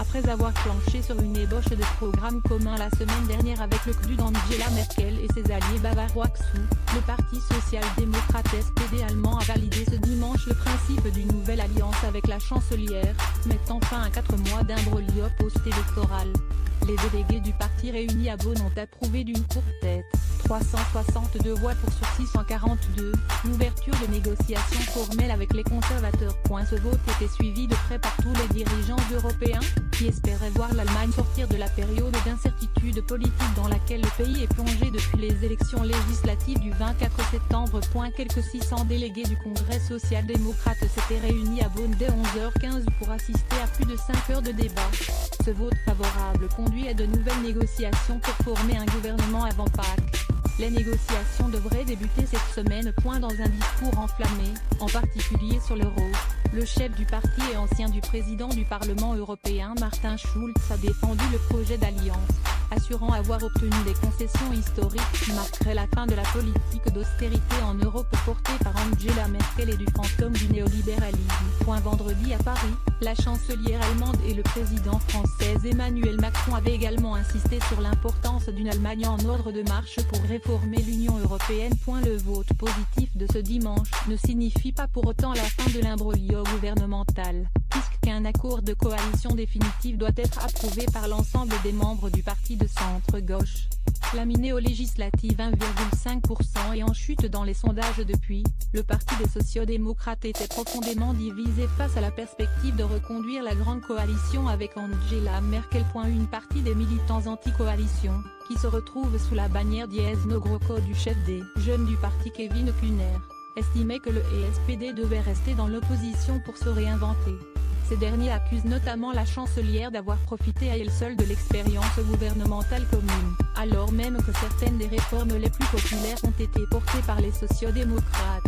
après avoir planché sur une ébauche de programme commun la semaine dernière avec le CDU d'Angela Merkel et ses alliés bavarois CSU, le Parti social-démocrate SPD allemand a validé ce dimanche le principe d'une nouvelle alliance avec la chancelière, mettant fin à 4 mois d'imbroglio post-électoral. Les délégués du parti réunis à Bonn ont approuvé d'une courte tête, 362 voix pour sur 642, l'ouverture de négociations formelles avec les conservateurs. Ce vote était suivi de près par tous les dirigeants européens, qui espéraient voir l'Allemagne sortir de la période d'incertitude politique dans laquelle le pays est plongé depuis les élections législatives du 24 septembre. Quelques 600 délégués du Congrès social-démocrate s'étaient réunis à Bonn dès 11h15 pour assister à plus de 5 heures de débat. Ce vote favorable conduit à de nouvelles négociations pour former un gouvernement avant Pâques. Les négociations devraient débuter cette semaine. Dans un discours enflammé, en particulier sur l'euro, le chef du parti et ancien du président du Parlement européen Martin Schulz a défendu le projet d'alliance, assurant avoir obtenu des concessions historiques qui marqueraient la fin de la politique d'austérité en Europe portée par Angela Merkel et du fantôme du néolibéralisme. Vendredi à Paris, la chancelière allemande et le président français Emmanuel Macron avaient également insisté sur l'importance d'une Allemagne en ordre de marche pour réformer l'Union européenne. Le vote positif de ce dimanche ne signifie pas pour autant la fin de l'imbroglio gouvernemental, puisqu'un accord de coalition définitif doit être approuvé par l'ensemble des membres du parti de centre-gauche. Laminé aux législatives 1,5% et en chute dans les sondages depuis, le parti des sociaux-démocrates était profondément divisé face à la perspective de reconduire la grande coalition avec Angela Merkel. Une partie des militants anti-coalition, qui se retrouvent sous la bannière Dies no Groco du chef des jeunes du parti Kevin Kühner, estimait que le SPD devait rester dans l'opposition pour se réinventer. Ces derniers accusent notamment la chancelière d'avoir profité à elle seule de l'expérience gouvernementale commune, alors même que certaines des réformes les plus populaires ont été portées par les sociaux-démocrates.